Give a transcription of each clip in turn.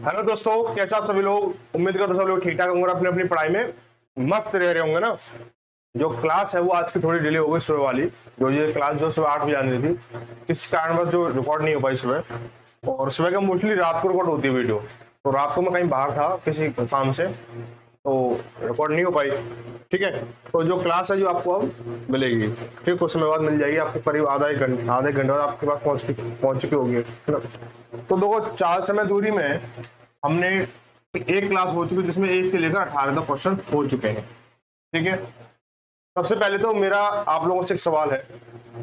Hello दोस्तों, कैसे आप सभी लोग। उम्मीद करता हूं सब लोग ठीक ठाक होंगे, अपनी अपनी पढ़ाई में मस्त रह रहे होंगे ना। जो क्लास है वो आज की थोड़ी डिले हो गई सुबह वाली। जो ये क्लास जो सुबह 8 बजे आनी थी, किस कारणवश जो रिकॉर्ड नहीं हो पाई सुबह। और सुबह का मोस्टली रात को रिकॉर्ड होती है वीडियो। तो रात को मैं कहीं बाहर था किसी काम से, तो रिकॉर्ड नहीं हो पाई। ठीक है, तो जो क्लास है जो आपको अब मिलेगी, ठीक, कुछ समय बाद मिल जाएगी आपको। करीब आधे घंटे बाद आपके पास पहुंच चुकी होगी, है ना। तो देखो, 4 समय दूरी में हमने एक क्लास हो चुकी है जिसमें 1 से लेकर 18 तक क्वेश्चन हो चुके हैं। ठीक है, सबसे पहले तो मेरा आप लोगों से एक सवाल है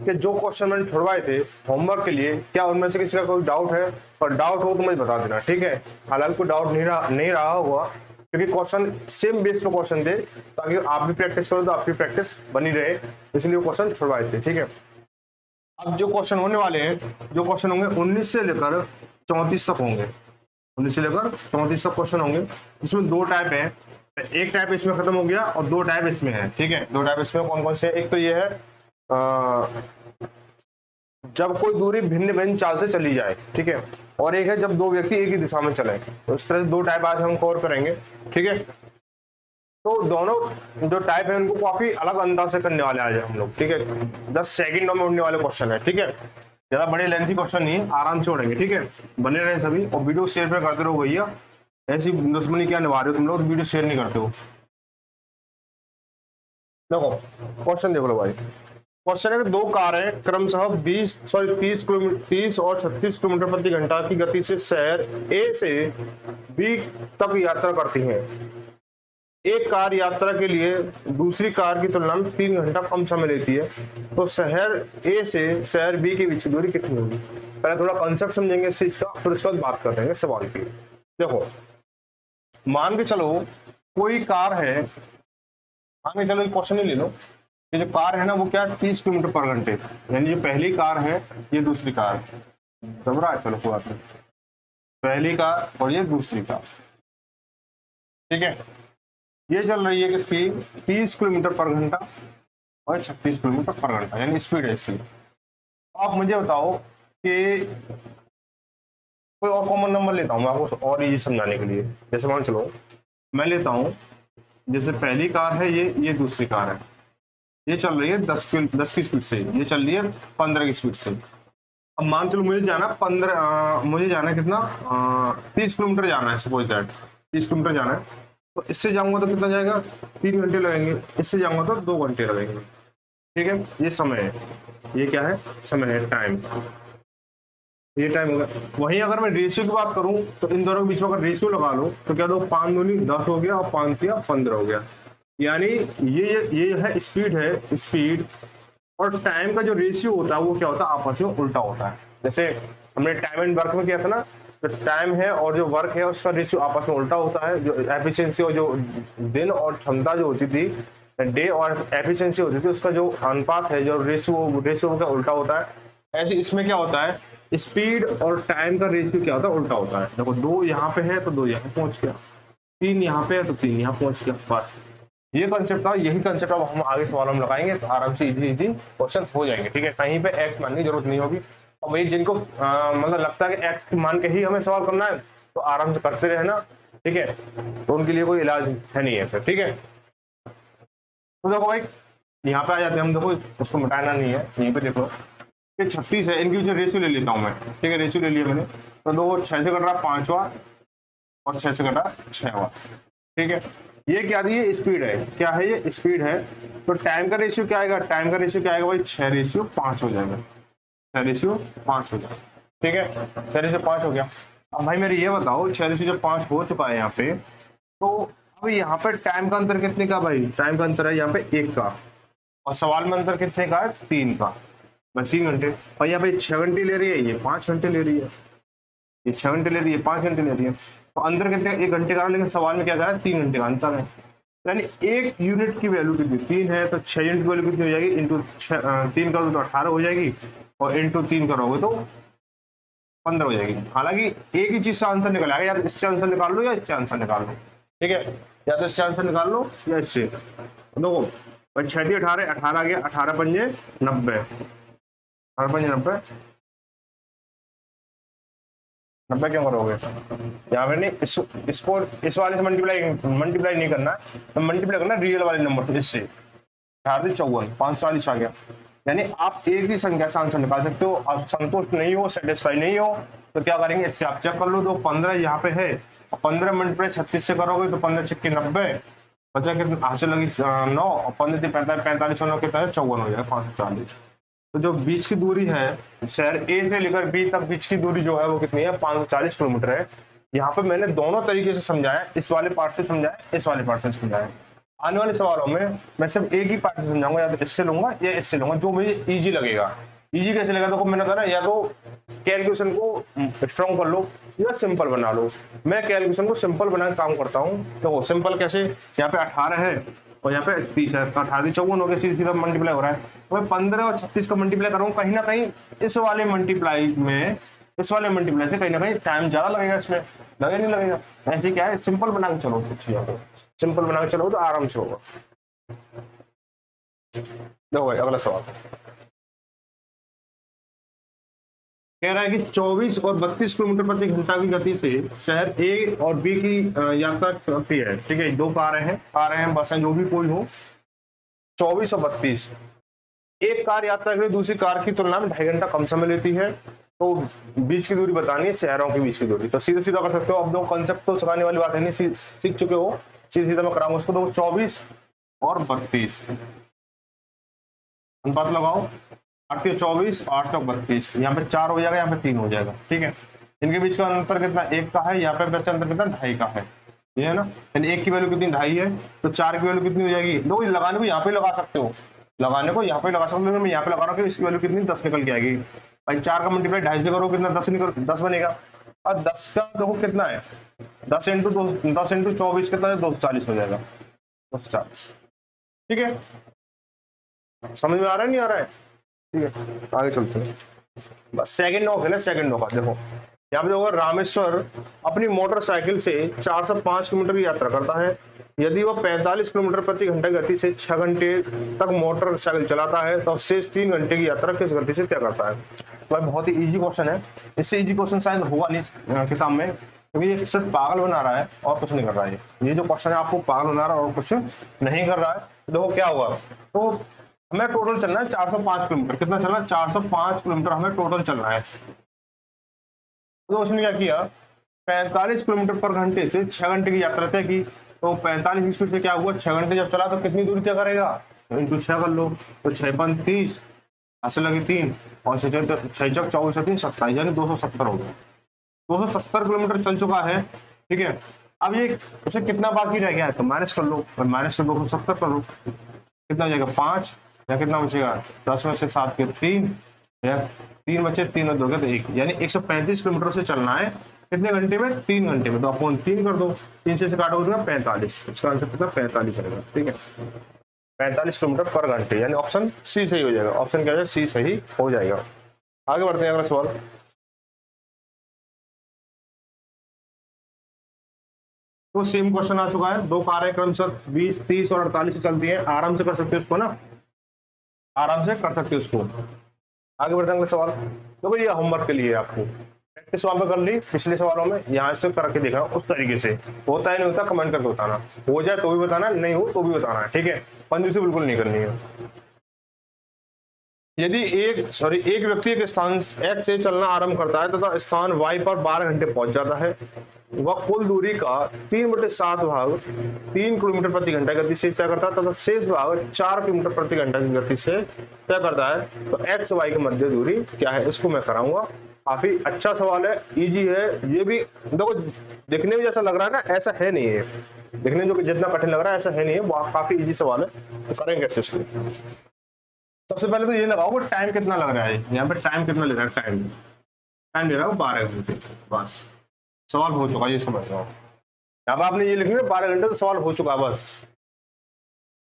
कि जो क्वेश्चन मैंने छुड़वाए थे होमवर्क के लिए, क्या उनमें से किसी का कोई डाउट है? और डाउट हो तो मुझे बता देना, ठीक है। हालांकि कोई डाउट नहीं रहा होगा, क्योंकि क्वेश्चन सेम बेस पर क्वेश्चन थे, ताकि आप भी प्रैक्टिस करो तो आपकी प्रैक्टिस बनी रहे, इसलिए क्वेश्चन छुड़वाए थे। ठीक है, अब जो क्वेश्चन होने वाले हैं, जो क्वेश्चन होंगे 19 से लेकर 34 तक होंगे। 19 से लेकर 34 तक क्वेश्चन होंगे, जिसमें 2 टाइप है। एक टाइप इसमें खत्म हो गया और 2 टाइप इसमें है। ठीक है, 2 टाइप इसमें कौन कौन से? एक तो ये है जब कोई दूरी भिन्न भिन्न चाल से चली जाए। ठीक है, और एक है जब 2 व्यक्ति एक ही दिशा में चले। तो इस तरह से 2 टाइप आज हम कवर करेंगे। ठीक है, तो दोनों जो टाइप है उनको काफी अलग अंदाज से करने वाले आज हम लोग। ठीक है, 10 सेकंडों में उड़ने वाले क्वेश्चन है। ठीक है, ज्यादा बड़े लेंथी क्वेश्चन नहीं, आराम से उड़ेंगे। ठीक है, बने रहे सभी, और वीडियो शेयर पे करते रहो भैया। ऐसी दुश्मनी क्या निभा रहे हो तुम लोग, वीडियो शेयर नहीं करते हो। देखो क्वेश्चन देख लो भाई। क्वेश्चन है कि 2 कारें क्रमशः 30 और 36 किलोमीटर प्रति घंटा की गति से शहर ए से बी तक यात्रा करती हैं। एक कार यात्रा के लिए दूसरी कार की तुलना में 3 घंटा कम समय लेती है, तो शहर ए से शहर बी के बीच की दूरी कितनी होगी? पहले थोड़ा कॉन्सेप्ट समझेंगे इस चीज का, फिर उसके बाद बात करेंगे सवाल की। देखो, मान के चलो कोई कार है, मान के चलो एक क्वेश्चन ही ले लो। ये जो कार है ना, वो क्या 30 किलोमीटर पर घंटे, यानी जो पहली कार है ये दूसरी कार समझ रहा है। चलो कोई बात नहीं, पहली कार और ये दूसरी कार। ठीक है, ये चल रही है किसकी? 30 किलोमीटर पर घंटा और 36 किलोमीटर पर घंटा, यानी स्पीड है इसकी। आप मुझे बताओ कि कोई और कॉमन नंबर लेता हूँ मैं आपको और इजी समझाने के लिए। जैसे मान चलो मैं लेता हूँ, जैसे पहली कार है ये दूसरी कार है, ये चल रही है 10 की स्पीड से, ये चल रही है 15 की स्पीड से। अब मान चलो मुझे जाना है कितना, 30 किलोमीटर जाना है, सपोज दैट 30 किलोमीटर जाना है। तो इससे जाऊंगा तो कितना जाएगा? 3 घंटे लगेंगे। इससे जाऊंगा तो 2 घंटे लगेंगे। ठीक है, ये समय है, ये क्या है? समय है, टाइम। ये टाइम होगा। वहीं अगर मैं रेशियो की बात करूं तो इन दोनों के बीच में अगर रेशियो लगा लो तो क्या दो, 5 दूनी 10 हो गया और 5 तिया 15 हो गया। यानी ये है स्पीड और टाइम का जो रेशियो होता है वो क्या होता है? आपस में उल्टा होता है। जैसे हमने टाइम एंड वर्क में किया था ना, तो टाइम है और जो वर्क है उसका रेशियो आपस में उल्टा होता है। जो एफिशिएंसी और जो दिन और क्षमता जो होती थी, डे और एफिशिएंसी होती थी, उसका जो अनुपात है, जो रेशियो का उल्टा होता है। ऐसे इसमें क्या होता है? स्पीड और टाइम का रेशियो क्या होता है? उल्टा होता है। देखो 2 यहाँ पे है तो 2 यहाँ पहुंच गया, 3 यहाँ पे है तो 3 यहाँ पहुंच गया। बस ये कंसेप्ट था, यही कंसेप्ट अब हम आगे सवालों में लगाएंगे तो आराम से इजी क्वेश्चन हो जाएंगे। ठीक है, कहीं पे एक्स मानने की जरूरत नहीं होगी। और वही जिनको मतलब लगता है कि एक्स मान के ही हमें सवाल करना है, तो आराम से करते रहना। ठीक है, तो उनके लिए कोई इलाज है नहीं है फिर। ठीक है, तो देखो भाई यहाँ पे आ जाते हैं हम। देखो उसको मिटाना नहीं है, यहीं पे देखो ये 36 है, इनकी रेशियो ले लेता हूँ मैं। ठीक है, रेशियो ले लिया मैंने, तो 2 6 से कट रहा 5वां और 6 से कटा 6वां। ठीक है, ये क्या दी? ये स्पीड है। क्या है? ये स्पीड है। तो टाइम का रेशियो क्या आएगा? टाइम का रेशियो क्या आएगा भाई? 6:5 हो जाएगा। 6:5 हो जाएगा। ठीक है, 6:5 हो गया। अब भाई मेरे ये बताओ, 6:5 हो चुका है यहाँ पे, तो अब यहाँ पे टाइम का अंतर कितने का भाई? टाइम का अंतर है यहाँ पे 1 का, और सवाल में अंतर कितने का है? 3 का, बस 3 घंटे। और यहाँ पे 6 घंटे ले रही है, ये 5 घंटे ले रही है। ये 6 घंटे ले रही है, 5 घंटे ले रही है, तो अंदर कितने? 1 घंटे का, लेकिन सवाल में क्या कह रहा है? 3 घंटे का अंतर है। यानी 1 यूनिट की वैल्यू कितनी? 3 है, तो 6 यूनिट की वैल्यू कितनी हो जाएगी? इंटू 3 करोगे तो 18 हो जाएगी, और इंटू 3 करोगे तो 15 हो जाएगी। हालांकि एक ही चीज से आंसर निकल आएगा, या तो इससे आंसर निकाल लो या इससे आंसर निकाल लो। ठीक है, या तो इससे आंसर निकाल लो या इससे। देखो भाई 6 18 18 आ गया, 18 पंजे 90, 18 पंजे 90, 90 क्यों करोगे? यहाँ पे नहीं, इसको इस वाले से मल्टीप्लाई नहीं करना, तो मल्टीप्लाई करना रियल वाले नंबर से, इससे 54 540 आ गया। यानी आप एक ही संख्या से आंसर निकाल सकते हो। आप संतुष्ट नहीं हो, सेटिस्फाई नहीं हो, तो क्या करेंगे, इससे आप चेक कर लो। तो 15 यहाँ पे है, 15 मल्टीप्लाई 36 से करोगे तो 15 छक्के 90, बचा कितना हासिल लगी 9, और 15 से 45 45 और 9 कितना है 54 हो जाएगा 540। तो जो बीच की दूरी है शहर ए से लेकर बी तक, बीच की दूरी जो है वो कितनी है 540 किलोमीटर है। यहाँ पे मैंने दोनों तरीके से समझाया, इस वाले पार्ट से समझाया, इस वाले पार्ट से समझाया। आने वाले सवालों में मैं सिर्फ एक ही पार्ट से समझाऊंगा, या तो इससे लूंगा या इससे लूंगा, जो मुझे इजी लगेगा। इजी कैसे लगेगा, तो मैंने कहा ना, या तो कैलकुलेशन को स्ट्रॉन्ग कर लो या सिंपल बना लो। मैं कैलकुलेशन को सिंपल बना के काम करता हूँ। तो सिंपल कैसे, यहाँ पे 18 है और यहाँ पे 30 है, 18 54 हो गया, सीधा मल्टीप्लाई हो रहा है। तो मैं 15 और 36 का मल्टीप्लाई करूँ, कहीं ना कहीं इस वाले मल्टीप्लाई से कहीं ना कहीं टाइम ज्यादा लगेगा, इसमें लगे नहीं लगेगा। ऐसे क्या है, सिंपल बना के चलो, सिंपल बना के चलो तो आराम से होगा। देखो भाई अगला सवाल कह रहा है कि 24 और 32 किलोमीटर प्रति घंटा की गति से शहर ए और बी की यात्रा करती है। ठीक है, दो कारें हैं बसें, जो भी कोई हो, 24 और 32। एक कार यात्रा के लिए दूसरी कार की तुलना में 2.5 घंटा कम समय लेती है। तो बीच की दूरी बतानी है, शहरों के बीच की दूरी। तो सीधा सीधा कर सकते हो, अब दो कंसेप्ट तो सिखाने वाली बात है नहीं, सीख चुके हो, सीधा सीधा मैं कराऊंगा उसको। तो 24 और 32 अनुपात लगाओ, 8 के 24 8 का 32, यहाँ पे 4 हो जाएगा, यहाँ पे 3 हो जाएगा। ठीक है, इनके बीच का अंतर कितना, 1 का है, यहाँ पे वैसे अंतर कितना 2.5 का है, ये है ना। यानी 1 की वैल्यू कितनी 2.5 है, तो 4 की वैल्यू कितनी हो जाएगी। दो लगाने को यहाँ पे लगा सकते हो, लगाने को यहाँ पे लगा सकते हो, मैं यहाँ पे लगा रहा हूँ, इसकी वैल्यू कितनी 10 निकल के आएगी भाई। 4 का मल्टीप्लाई 2.5 से करो, कितना 10 बनेगा। और 10 का देखो कितना है, 10 इंटू 24 कितना है, 240 हो जाएगा, 240। ठीक है, समझ में आ रहा है नहीं आ रहा है? ठीक है, आगे चलते हैं। बस सेकंड नॉक है ना, सेकंड नॉक देखो यहाँ पे देखो, रामेश्वर अपनी मोटरसाइकिल से 405 किलोमीटर की यात्रा करता है। यदि वह 45 किलोमीटर प्रति घंटे गति से 6 घंटे तक मोटरसाइकिल चलाता है, तो शेष 3 घंटे की यात्रा किस गति से तय करता है। तो बहुत ही इजी क्वेश्चन है, इससे इजी क्वेश्चन शायद होगा नहीं किताब में, क्योंकि ये सिर्फ पागल बना रहा है और कुछ नहीं कर रहा है। ये जो क्वेश्चन है आपको पागल बना रहा है और कुछ नहीं कर रहा है। देखो क्या हुआ, तो हमें टोटल चलना है 405 किलोमीटर, कितना चलना है 405 किलोमीटर हमें टोटल चलना है। तो उसने क्या किया, 45 किलोमीटर पर घंटे से 6 घंटे की यात्रा तय की। तो 45 की स्पीड से क्या हुआ, 6 घंटे जब चला तो कितनी दूरी तय करेगा, इंटू 6 कर लो। तो 6 5 30, ऐसे लगी 3 और 6 चौक 24 3 27, यानी 270 हो गया। 270 किलोमीटर चल चुका है। ठीक है, अब ये उसे कितना बाकी रह गया है, तो माइनस कर लो, और माइनस से 270 कर लो, कितना हो जाएगा 5, या कितना बचेगा 10 में से 7 के 3, या 3 बचे 3 और 2 के 1, यानी 135 किलोमीटर से चलना है कितने घंटे में, 3 घंटे में। तो अपन 3 कर दो, 3 से काटोगे तो 45, इसका आंसर कितना 45 रहेगा। ठीक है, 45 किलोमीटर पर घंटे, यानी ऑप्शन सी सही हो जाएगा। ऑप्शन क्या है, सी सही हो जाएगा। आगे बढ़ते हैं, अगला सवाल। तो सेम क्वेश्चन आ चुका है, दो कारें क्रमशः 20 30 और 48 से चलती है। आराम से कर सकते हो उसको ना, आराम से कर सकते हो उसको। आगे बढ़ते हैं अगले सवाल। तो भाई ये होमवर्क के लिए आपको प्रैक्टिस वहां पर कर ली पिछले सवालों में, यहाँ से करके देखना उस तरीके से। होता है नहीं होता कमेंट करके बताना, हो जाए तो भी बताना, नहीं हो तो भी बताना है। ठीक है, कंजूसी बिल्कुल नहीं करनी है। यदि एक व्यक्ति एक स्थान X से चलना आरंभ करता है तथा स्थान Y पर 12 घंटे पहुंच जाता है, वह कुल दूरी का 3/7 भाग 3 किलोमीटर प्रति घंटा गति से तय करता है तथा शेष भाग 4 किलोमीटर प्रति घंटा की गति से तय करता है। तो X Y के मध्य दूरी क्या है, इसको मैं कराऊंगा। काफी अच्छा सवाल है, इजी है। ये भी देखो देखने में जैसा लग रहा है ना, ऐसा है नहीं है, देखने जो जितना कठिन लग रहा है ऐसा है नहीं है, वो काफी इजी सवाल है। तो करेंगे कैसे इसको, सबसे पहले तो ये लगाओ टाइम कितना लग रहा है, यहाँ पे टाइम कितना ले रहा है, टाइम ले रहा है 12 घंटे, बस सवाल हो चुका, ये समझ रहा हूँ। अब आपने ये लिख लिया 12 घंटे, तो सवाल हो चुका बस।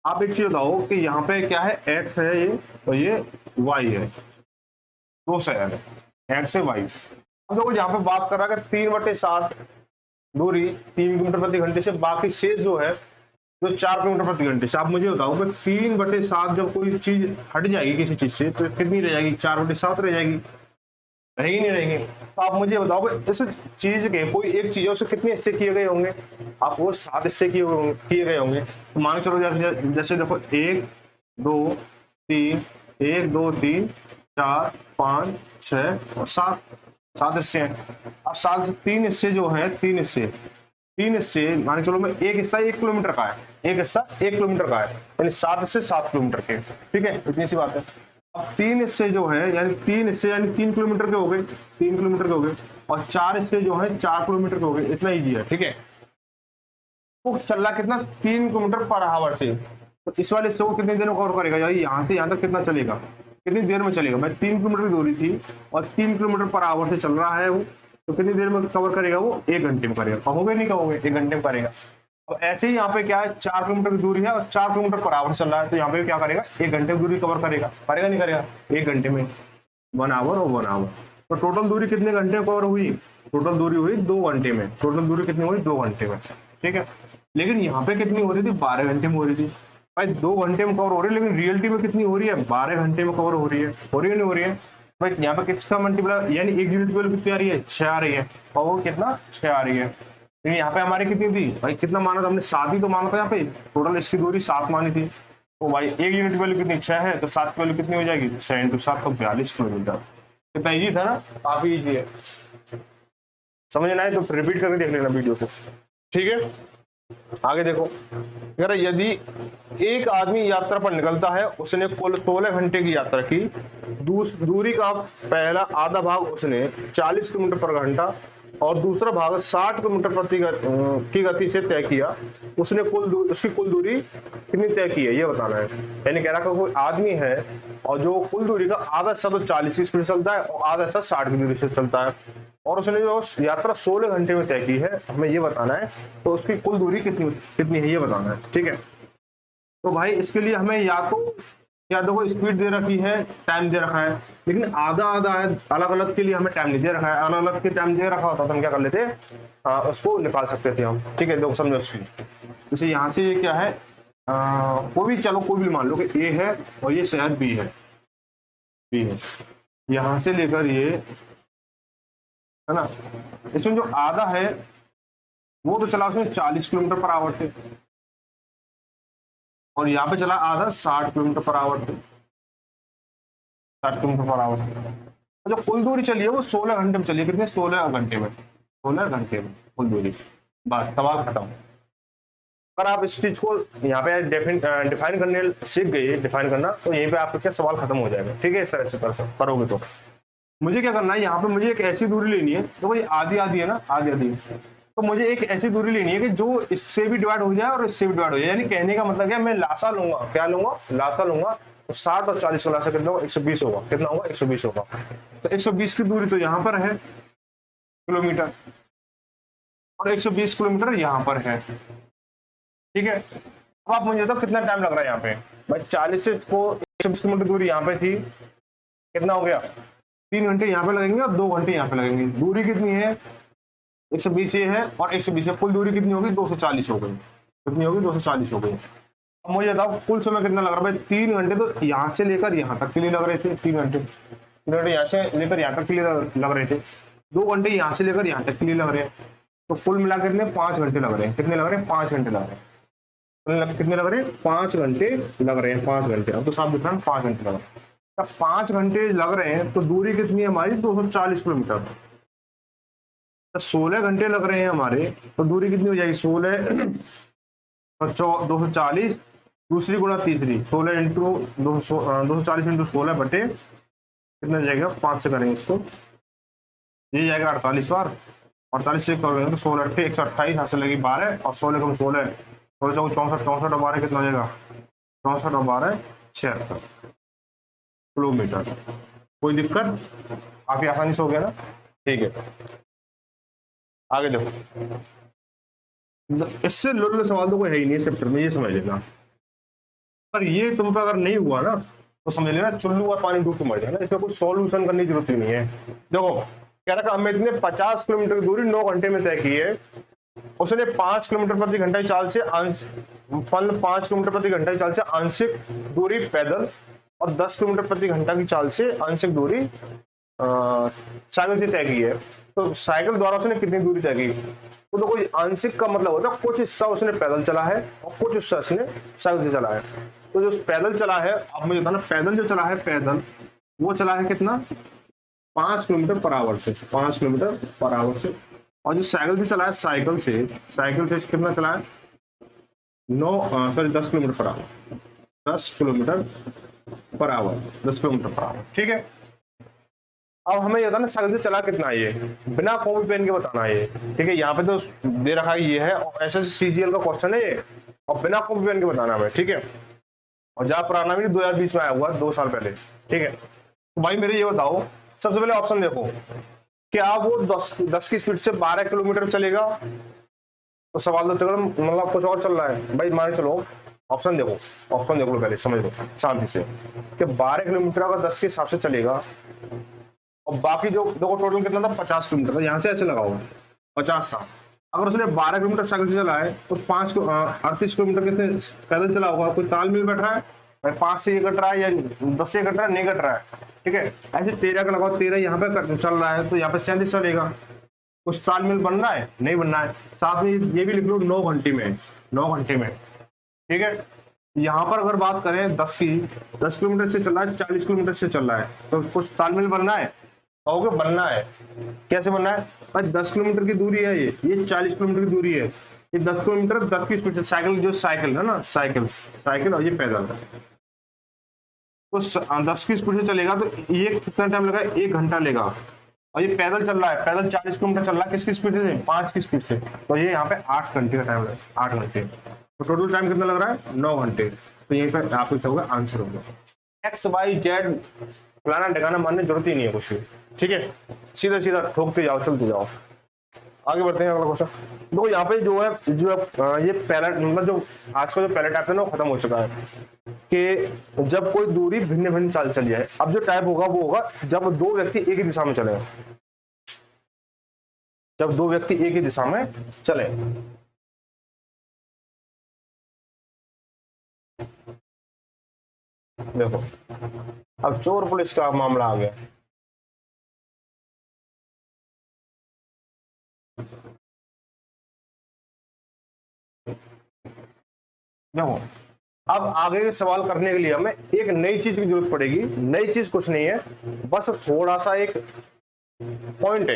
आप एक चीज बताओ कि यहाँ पे क्या है, एक्स है ये और ये वाई है, दो शहर है एक्स से वाई। अब देखो यहाँ पे बात कर रहा है 3/7 दूरी 3 किलोमीटर प्रति घंटे से, बाकी शेष जो है जो 4 किलोमीटर प्रति घंटे से। आप मुझे बताओ कि 3/7 जब कोई चीज हट जाएगी किसी चीज से तो कितनी रह जाएगी, 4/7 रह जाएगी। रहेगी नहीं रहेगी। तो आप मुझे बताओ इस चीज के कोई एक चीज है उससे कितने हिस्से किए गए होंगे, आप वो 7 हिस्से किए गए होंगे। तो मान के चलो जैसे देखो 1 2 3, 1 2 3 4 5 6 और 7 हिस्से हैं। अब 3 हिस्से जो है, 3 हिस्से मान के चलो मैं, एक हिस्सा 1 किलोमीटर का है, एक हिस्सा 1 किलोमीटर का है, यानी 7 हिस्से 7 किलोमीटर के, ठीक है, इतनी सी बात है। अब 3 हिस्से जो है यानी 3 हिस्से यानी 3 किलोमीटर के हो गए, 3 किलोमीटर के हो गए, और 4 हिस्से जो है 4 किलोमीटर के हो गए, इतना ईजी है, ठीक है। वो चल रहा कितना, 3 किलोमीटर पर आवर से, तो इस वाले हिस्से को कितनी देर में कवर करेगा, यानी यहाँ से यहाँ तक कितना चलेगा, कितनी देर में चलेगा। भाई 3 किलोमीटर की दूरी थी और 3 किलोमीटर पर आवर से चल रहा है वो, तो कितनी देर में कवर करेगा वो, 1 घंटे में करेगा। कहोगे नहीं कहोगे, 1 घंटे में करेगा। अब ऐसे ही यहाँ पे क्या है, 4 किलोमीटर की दूरी है और 4 किलोमीटर पर आवर चल रहा है, तो यहाँ पे क्या करेगा, 1 घंटे की दूरी कवर करेगा, करेगा नहीं करेगा, 1 घंटे में 1 आवर और 1 आवर। तो टोटल दूरी कितने घंटे में कवर हुई, टोटल दूरी हुई 2 घंटे में, टोटल दूरी कितनी हुई 2 घंटे में, ठीक है। लेकिन यहाँ पे कितनी हो रही थी, 12 घंटे में हो रही थी। भाई 2 घंटे में कवर हो रही है, लेकिन रियलिटी में कितनी हो रही है, 12 घंटे में कवर हो रही है नहीं हो रही है। भाई यहाँ पे किसका मल्टीप्लाई, यानी एक यूनिट वैल्यू कितनी आ रही है, 6 आ रही है, और वो कितना 6 आ रही है। लेकिन यहाँ पे हमारी कितनी थी भाई, कितना माना था हमने, 7 ही तो माना था यहाँ पे, टोटल इसकी दूरी 7 मानी थी। तो भाई एक यूनिट वैल्यू कितनी 6 है, तो 7 की वैल्यू कितनी हो जाएगी, 6 × 7 तो 42 किलोमीटर। कितना ईजी था ना, काफी ईजी है। समझ ना आए तो रिपीट करके देख लेना वीडियो को, ठीक है। आगे देखो, अगर यदि एक आदमी यात्रा पर निकलता है, उसने कुल 16 घंटे की यात्रा की, दूरी का पहला आधा भाग उसने 40 किलोमीटर पर घंटा और दूसरा भाग 60 किलोमीटर की गति से तय किया, उसने उसकी कुल दूरी कितनी तय की है ये बताना है। यानी कह रहा है कोई आदमी है और जो कुल दूरी का आधा हिस्सा तो 40 की स्पीड से चलता है और आधा हिस्सा 60 की दूरी से चलता है, और उसने जो यात्रा 16 घंटे में तय की है, हमें ये बताना है, तो उसकी कुल दूरी कितनी है ये बताना है, ठीक है। तो भाई इसके लिए हमें या देखो स्पीड दे रखी है, टाइम दे रखा है, लेकिन आधा आधा है, अलग अलग के लिए हमें टाइम नहीं दे रखा है। अलग अलग के टाइम दे रखा होता तो हम क्या कर लेते, उसको निकाल सकते थे हम, ठीक है। देखो समझो उसकी, जैसे यहाँ से ये क्या है, कोई भी, चलो कोई भी मान लो कि ए है और ये शहर बी है, यहाँ से लेकर ये है ना, इसमें जो आधा है वो तो चला उसने 40 किलोमीटर पर आवर से, और यहाँ पे चला आधा 60 किलोमीटर पर आवर से, 60 किलोमीटर पर आवर से। जो कुल दूरी चली है वो 16 घंटे में चली है, कितने, 16 घंटे में, 16 घंटे में कुल दूरी। बस सवाल खत्म। अगर आप इस चीज को यहाँ पे डिफाइन करने सीख गए, डिफाइन करना, तो यहीं पे आपका क्या सवाल खत्म हो जाएगा, ठीक है। इस तरह से करोगे तो मुझे क्या करना है, यहाँ पे मुझे एक ऐसी दूरी लेनी है, तो ये आधी आधी है ना, आधी आधी, तो मुझे एक ऐसी दूरी लेनी है कि जो इससे भी डिवाइड हो जाए और इससे भी डिवाइड हो जाए। यानी कहने का मतलब क्या, मैं लासा लूंगा, क्या लूंगा, लासा लूंगा, तो 60 और 40 का लासा कितना होगा, 120 होगा, कितना होगा, 120 होगा। तो 120 की दूरी तो यहाँ पर है किलोमीटर, और 120 किलोमीटर यहाँ पर है, ठीक है। अब आप मुझे बताओ कितना टाइम लग रहा है यहाँ पे, भाई 40 से इसको 120 किलोमीटर दूरी यहाँ पे थी, कितना हो गया, 3 घंटे यहाँ पे लगेंगे और 2 घंटे यहाँ पे लगेंगे। दूरी कितनी है, 120 ये है और 120 है, कुल दूरी कितनी होगी, 240 हो गई, कितनी होगी, 240 हो गई। अब मुझे बताओ कुल समय कितना लग रहा है, 3 घंटे तो यहाँ से लेकर यहाँ तक के लिए लग रहे थे, 3 घंटे यहाँ से लेकर यहाँ तक के लिए लग रहे थे, 2 घंटे यहाँ से लेकर यहाँ तक के लिए लग रहे हैं, तो कुल मिला कितने, 5 घंटे लग रहे हैं। कितने लग रहे हैं, 5 घंटे लग रहे हैं। कितने लग रहे हैं, 5 घंटे लग रहे हैं, 5 घंटे। अब तो साफ दिख रहा है 5 घंटे लग रहे हैं। अब 5 घंटे लग रहे हैं तो दूरी कितनी है हमारी, 240 किलोमीटर। 16 घंटे लग रहे हैं हमारे, तो दूरी कितनी हो जाएगी, 16 और 240, दूसरी गुणा तीसरी, 16 इंटू 240 इंटू 16 बटे कितना जाएगा, 5 से करेंगे इसको, ये जाएगा 48 बार, 48 से करेंगे तो 16 8 128, हाथ से लगी 12 और 16 कम 16 16 64 64 और 12 कितना हो जाएगा, 64 और 12 76 किलोमीटर। कोई दिक्कत, काफी आसानी से हो गया ना, ठीक है। आगे देखो, इससे लुल्ल सवाल तो कोई है ही नहीं चैप्टर में, ये समझ लेना। पर ये तुम पे अगर नहीं हुआ ना तो समझ लेना चुल्लू और पानी डूब के मर जाना, इसमें कुछ सॉल्यूशन करने की जरूरत ही नहीं है। देखो कह रहा था हमने इतने 50 किलोमीटर की दूरी 9 घंटे में तय की है, उसने 5 किलोमीटर प्रति घंटा की चाल से 5 किलोमीटर प्रति घंटा की चाल से आंशिक दूरी पैदल और 10 किलोमीटर प्रति घंटा की चाल से आंशिक दूरी साइकिल से तय की है, तो साइकिल द्वारा उसने कितनी दूरी तय की? तो कोई आंशिक का मतलब होता है कुछ हिस्सा उसने पैदल चला है और कुछ हिस्सा उसने साइकिल से चला है। तो जो पैदल चला है, अब मुझे बताना, पैदल जो चला है, पैदल वो चला है कितना? 5 किलोमीटर पर आवर से, 5 किलोमीटर पर आवर से। और जो साइकिल से चला है, साइकिल से कितना चला है? 10 kilometre per hour, 10 kilometre per hour, 10 kilometre per hour. ठीक है, अब हमें ये था ना साइकिल से चला कितना है, ये बिना कॉपी पेन के बताना है ये। ठीक है, यहाँ पे तो दे रखा है ये है, और SSC CGL का क्वेश्चन है ये, और बिना कॉपी पेन के बताना हमें। ठीक है, और जहाँ पुराना भी 2020 में आया हुआ, 2 साल पहले। ठीक है, तो भाई मेरे ये बताओ, सबसे पहले ऑप्शन देखो, क्या वो 10 की स्पीड से 12 किलोमीटर चलेगा? तो सवाल तो मतलब कुछ और चल रहा है भाई। मान चलो ऑप्शन देखो, ऑप्शन देख लो पहले, समझ लो शांति से, कि 12 किलोमीटर अगर 10 के हिसाब से चलेगा, और बाकी जो देखो टोटल कितना था? 50 किलोमीटर था। यहाँ से ऐसे लगाओ 50 था। अगर उसने 12 किलोमीटर साइकिल से चला है, तो 38 किलोमीटर कितने पैदल चला होगा? कोई तालमेल बैठ रहा है भाई? 5 से ये कट रहा है या 10 से कट रहा है? नहीं कट रहा है। ठीक है, ऐसे 13 का लगाओ, 13 यहाँ पे चल रहा है, तो यहाँ पे 37 चलेगा। कुछ तालमेल बन रहा है? नहीं बन रहा है। साथ में ये भी लिख लो 9 घंटे में, 9 घंटे में। ठीक है, यहाँ पर अगर बात करें 10 की, 10 किलोमीटर से चल रहा है, 40 किलोमीटर से चल रहा है, तो कुछ तालमेल बनना है? कहोगे बनना है। कैसे बनना है भाई? 10 किलोमीटर की दूरी है, ये 40 किलोमीटर की दूरी है। ये 10 किलोमीटर 10 की स्पीड से साइकिल, जो साइकिल है ना, साइकिल और ये पैदल है, तो 10 की स्पीड से चलेगा, तो ये कितना टाइम लगा? 1 घंटा लेगा। और ये पैदल चल रहा है, पैदल 40 किलोमीटर चल रहा है, किसकी स्पीड से? 5 की स्पीड से। तो ये यहाँ पे 8 घंटे का टाइम लगा, 8 घंटे। तो टोटल टाइम कितना लग रहा है? 9 घंटे। तो यहीं पर आपको होगा आंसर होगा XYZ, फलाना ठिकाना मानने की जरूरत ही नहीं है कुछ भी। ठीक है, सीधा सीधा ठोकते जाओ, चलते जाओ। आगे बढ़ते हैं, अगला क्वेश्चन। देखो यहाँ पे जो है ये पहला, मतलब जो आज का जो पहला टाइप है ना, वो खत्म हो चुका है, कि जब कोई दूरी भिन्न भिन्न चाल चली जाए। अब जो टाइप होगा वो होगा जब 2 व्यक्ति एक ही दिशा में चले, जब 2 व्यक्ति एक ही दिशा में चले। देखो अब चोर पुलिस का मामला आ गया। देखो अब आगे के सवाल करने के लिए हमें एक नई चीज की जरूरत पड़ेगी। नई चीज कुछ नहीं है, बस थोड़ा सा एक पॉइंट है।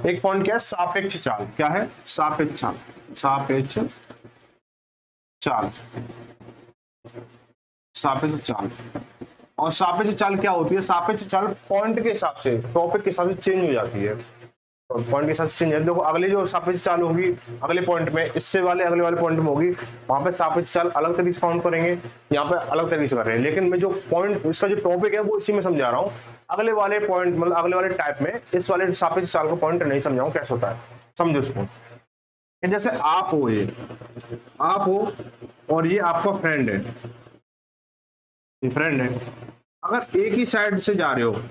एक पॉइंट क्या है? सापेक्ष चाल। क्या है? सापेक्ष चाल, सापेक्ष चाल, सापेक्ष चाल। और सापेक्ष चाल क्या होती है? सापेक्ष चाल पॉइंट के हिसाब से, टॉपिक के हिसाब से चेंज हो जाती है। पॉइंट के साथ चेंज है। देखो अगली जो सापेक्ष चाल होगी अगले पॉइंट में, इससे वाले अगले वाले पॉइंट में होगी, वहां पे सापेक्ष चाल अलग तरीके से काउंट करेंगे, यहाँ पे अलग तरीके से कर रहे हैं। लेकिन मैं जो पॉइंट, इसका जो टॉपिक है वो इसी में समझा रहा हूँ। अगले वाले पॉइंट, मतलब अगले वाले टाइप में इस वाले सापेक्ष चाल का पॉइंट नहीं समझाऊँ कैसे होता है। समझो इसको, जैसे आप हो, ये आप हो और ये आपका फ्रेंड है, ये फ्रेंड है। अगर एक ही साइड से जा रहे हो,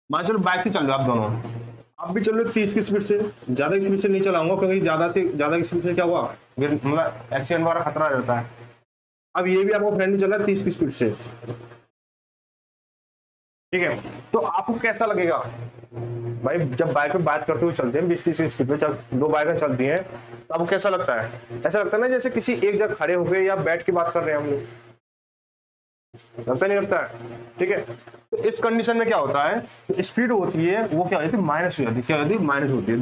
मान चलो बाइक से चल रहे हो आप दोनों, आप भी चल रहे हो 30 की स्पीड से, ज्यादा की स्पीड से नहीं चलाऊंगा क्योंकि ज्यादा की स्पीड से क्या हुआ, मतलब एक्सीडेंट वाला खतरा रहता है। अब ये भी आपको फ्रेंड चल रहा है 30 की स्पीड से, ठीक है, तो आपको कैसा लगेगा भाई? जब बाइक पे बात करते हुए चलते हैं 20-30 की स्पीड पे, जब 2 बाइकें चलती हैं तो आपको कैसा लगता है? ऐसा लगता है ना जैसे किसी एक जगह खड़े हो गए या बैठ के बात कर रहे हैं हम लोग, लगता नहीं लगता है? ठीक है, तो इस कंडीशन में क्या होता है, तो स्पीड होती है वो क्या हो जाती है? माइनस हो जाती है। क्या होती है? माइनस होती है।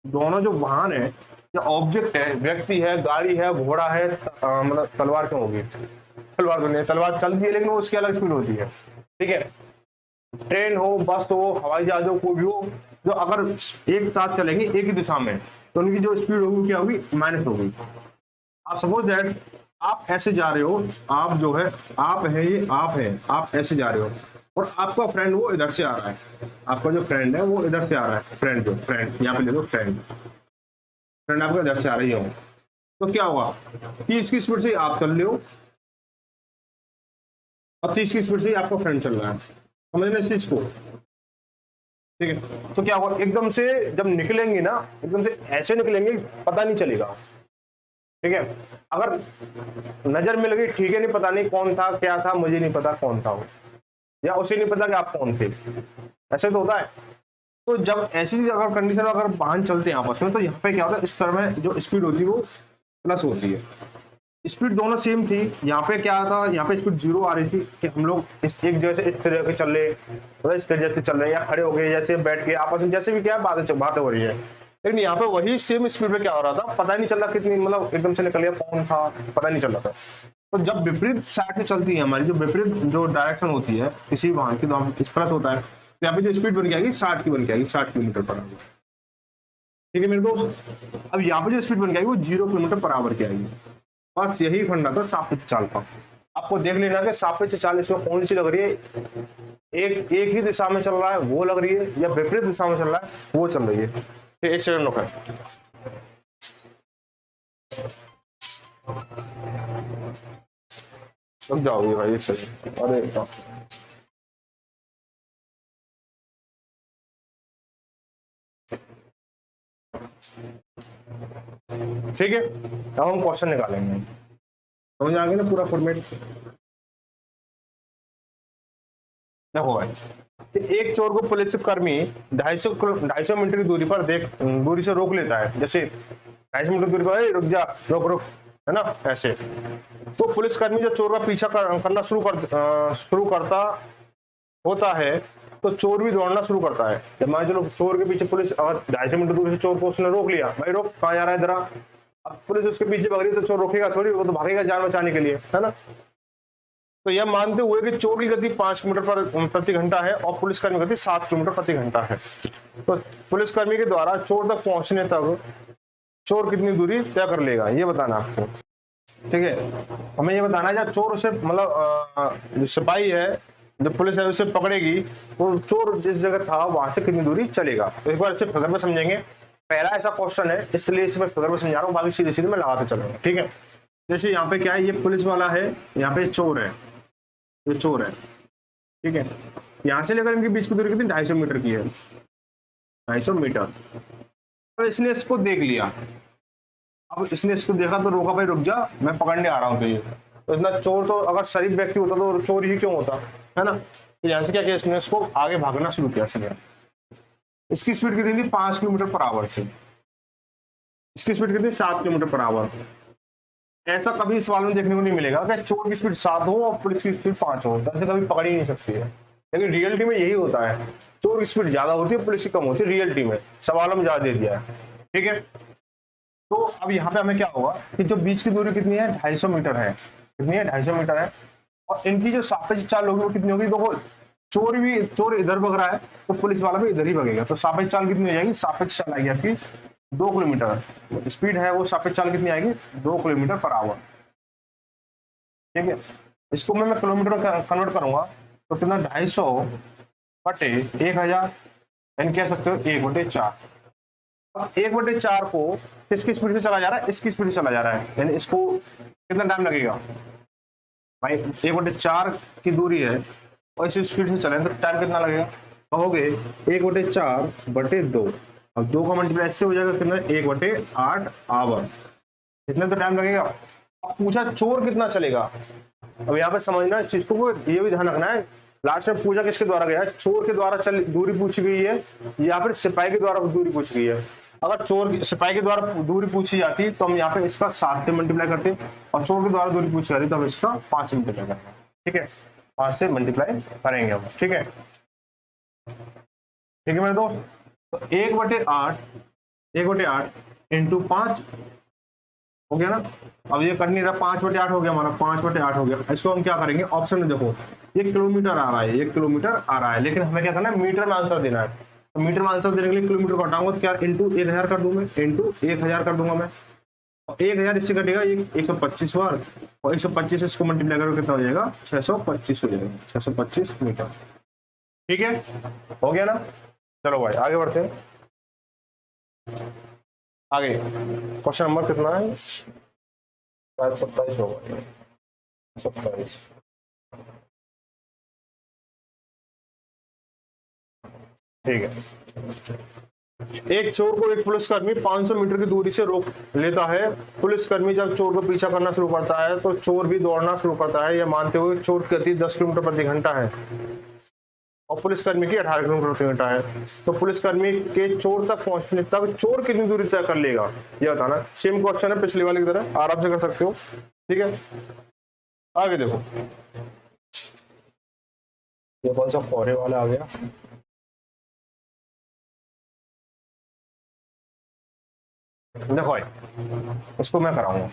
दोनों जो वाहन है या ऑब्जेक्ट है, व्यक्ति है, गाड़ी है, घोड़ा है, मतलब तलवार क्यों होगी? तलवार तो नहीं, तलवार चलती है लेकिन वो उसकी अलग स्पीड होती है। ठीक है, ट्रेन हो, बस हो, हवाई जहाज हो, कोई भी हो, जो अगर एक साथ चलेंगे एक ही दिशा में तो उनकी जो स्पीड होगी क्या होगी? माइनस होगी। आप सपोज दैट आप ऐसे जा रहे हो, आप जो है आप है, ये आप है, आप ऐसे जा रहे हो और आपका फ्रेंड वो इधर से आ रहा है, आपका जो फ्रेंड है वो इधर से आ रहा है, फ्रेंड यहाँ पे ले लो, फ्रेंड आपका इधर से आ रही हो, तो क्या होगा? 30 की स्पीड से आप चल रहे हो और 30 की स्पीड से आपका फ्रेंड चल रहा है, समझ इस चीज को? ठीक है, तो क्या होगा? एकदम से जब निकलेंगे ना, एकदम से ऐसे निकलेंगे, पता नहीं चलेगा। ठीक है, अगर नजर मिल गई ठीक है, नहीं पता नहीं कौन था क्या था, मुझे नहीं पता कौन था वो, या उसे नहीं पता कि आप कौन थे। ऐसे तो होता है। तो जब ऐसी अगर कंडीशन में अगर वाहन चलते हैं आपस में, तो यहाँ पे क्या होता है, इस तरह में जो स्पीड होती है वो प्लस होती है। स्पीड दोनों सेम थी। यहाँ पे क्या था, यहाँ पे स्पीड 0 आ रही थी कि हम लोग इस एक जगह से इस तरह के चल रहे, मतलब इस तरह से चल रहे हैं, या खड़े हो गए, जैसे बैठ के आपस में जैसे भी क्या बातें हो रही है। लेकिन यहाँ पे वही सेम स्पीड में क्या हो रहा था, पता ही नहीं चल रहा कितनी, मतलब एकदम से निकल गया, कौन था पता नहीं चल रहा था। तो जब विपरीत साइड से चलती है हमारी, जो विपरीत जो डायरेक्शन होती है किसी वाहन की, तो हम प्लस होता है, तो यहाँ पे जो स्पीड बन के आएगी 60 की बन के आएगी, 60 किलोमीटर पर आवर। ठीक है मेरे दोस्त। अब यहाँ पे जो स्पीड बन के आएगी वो 0 किलोमीटर पर आवर की आएगी। बस यही फंडा था सापेक्ष चाल का। आपको देख लेना कि सापेक्ष चाल इसमें कौन सी लग रही है, एक ही दिशा में चल रहा है वो लग रही है, या विपरीत दिशा में चल रहा है वो चल रही है। एक सेकंड रुको, रुक जाओगे भाई एक सेकंड। अरे ठीक है, अब हम क्वेश्चन निकालेंगे, समझ आ गया ना पूरा फॉर्मेट। देखो भाई, एक चोर को पुलिस कर्मी 250 मीटर की दूरी पर दूरी से रोक लेता है। जैसे 250 मीटर दूरी पर, रुक जा, रोक रोक, है ना, ऐसे। तो पुलिस कर्मी जब चोर का पीछा करना शुरू करता होता है, तो चोर भी दौड़ना शुरू करता है। जब मान चलो चोर के पीछे पुलिस, अगर 250 मीटर दूर से चोर को उसने रोक लिया, भाई रोक, कहाँ जा रहा है जरा, अब पुलिस उसके पीछे भाग रही है, तो चोर रोकेगा थोड़ी, वो तो भागेगा जान बचाने के लिए, है ना। तो यह मानते हुए कि चोर की गति 5 किलोमीटर प्रति घंटा है और पुलिसकर्मी की गति 7 किलोमीटर प्रति घंटा है, तो पुलिसकर्मी के द्वारा चोर तक पहुंचने तक चोर कितनी दूरी तय कर लेगा, ये बताना आपको। ठीक है, हमें ये बताना है जब चोर उसे, मतलब जो सिपाही है, जो पुलिस है उसे पकड़ेगी, तो चोर जिस जगह था वहां से कितनी दूरी चलेगा। तो एक बार इसे फिगर में समझेंगे। पहला ऐसा क्वेश्चन है, इसलिए इसे मैं फिगर में समझा रहा हूँ, बाकी सीधे सीधे मैं लगाते चलूंगा। ठीक है, जैसे यहाँ पे क्या है, ये पुलिस वाला है, यहाँ पे चोर है, ये चोर है। ठीक है, यहाँ से लेकर इनके बीच की दूरी कितनी, 250 मीटर की है, 250 मीटर। तो इसने इसको देख लिया, अब इसने इसको देखा तो रोका, भाई रुक जा, मैं पकड़ने आ रहा हूँ तुझे। तो इतना चोर, तो अगर शरीफ व्यक्ति होता तो चोर ही क्यों होता, है ना। तो यहाँ से क्या किया, इसने इसको आगे भागना शुरू किया। इसकी स्पीड कितनी थी, 5 किलोमीटर पर आवर से, इसकी स्पीड कितनी, 7 किलोमीटर पर आवर। ऐसा कभी सवाल में देखने को नहीं मिलेगा कि चोर की स्पीड 7 हो और पुलिस की स्पीड 5 हो, ऐसे कभी पकड़ ही नहीं सकती है। लेकिन रियलिटी में यही होता है, चोर की स्पीड ज्यादा होती है, पुलिस की कम होती है, रियलिटी में। सवालों में ज्यादा दे दिया है। ठीक है, तो अब यहाँ पे हमें क्या होगा कि जो बीच की दूरी कितनी है, 250 मीटर है, कितनी है, 250 मीटर है, और इनकी जो सापेक्ष चाल होगी वो कितनी होगी, देखो चोर इधर भग रहा है, तो पुलिस वाला भी इधर ही भगेगा, तो सापेक्ष चाल कितनी हो जाएगी, सापेक्ष चाल आएगी आपकी 2 किलोमीटर। स्पीड है वो, सापेक्ष चाल कितनी आएगी, 2 किलोमीटर पर आवर। ठीक है, इसको मैं किलोमीटर में कन्वर्ट करूंगा तो कितना, 250 बटे 1000, यानी कह सकते हो 1/4। 1/4 को किसकी स्पीड से चला जा रहा है, इसकी स्पीड से चला जा रहा है, यानी इसको कितना टाइम लगेगा भाई, 1/4 की दूरी है और इस स्पीड से चले तो टाइम कितना लगेगा, कहोगे 1/4/2, अब 2 का मल्टीप्लाई इससे हो जाएगा कितना, 1/8 आवर, इतना तो टाइम लगेगा। अब पूछा चोर कितना चलेगा, अब यहाँ पे समझना इस चीज को, ये भी ध्यान रखना है। लास्ट में पूछा किसके द्वारा गया, चोर के द्वारा दूरी पूछी गई है या फिर सिपाही के द्वारा दूरी पूछी गई है। अगर सिपाही के द्वारा दूरी पूछी जाती तो हम यहाँ पे इसका 7 से मल्टीप्लाई करते, और चोर के द्वारा दूरी पूछी जाती तो हम इसका 5 से मल्टीप्लाई करते। ठीक है, 5 से मल्टीप्लाई करेंगे हम। ठीक है, ठीक है मेरे दोस्त, तो 1/8 इंटू 5 हो गया ना। अब ये कर नहीं रहा, 5/8 हो गया हमारा, 5/8 हो गया। इसको हम क्या करेंगे, ऑप्शन में देखो, ये किलोमीटर आ रहा है, 1 किलोमीटर आ रहा है, लेकिन हमें क्या करना है, मीटर में आंसर देना है। तो मीटर में आंसर देने के लिए किलोमीटर को हटाऊंगा तो क्या, इंटू 1000 कर दूंगा, इंटू 1000 कर दूंगा मैं, 1000 इससे कटेगा 125 बार, और 125 इसको मल्टीप्लाई करोगे कितना हो जाएगा, 625 हो जाएगा, 625 मीटर। ठीक है, हो गया ना। चलो भाई आगे बढ़ते हैं। आगे क्वेश्चन नंबर कितना है, 27 होगा, 27। ठीक है, एक चोर को एक पुलिसकर्मी 500 मीटर की दूरी से रोक लेता है। पुलिसकर्मी जब चोर को पीछा करना शुरू करता है तो चोर भी दौड़ना शुरू करता है, यह मानते हुए चोर की गति 10 किलोमीटर प्रति घंटा है। और पुलिसकर्मी की 18 किलोमीटर प्रति घंटा है। तो पुलिसकर्मी के चोर तक पहुंचने तक चोर कितनी दूरी तय कर लेगा, ये बताना। सेम क्वेश्चन है पिछले वाले की तरह, आराम से कर सकते हो। ठीक है, आगे देखो, ये कौन सा कोरे वाला आ गया। देखो भाई, इसको मैं कराऊंगा,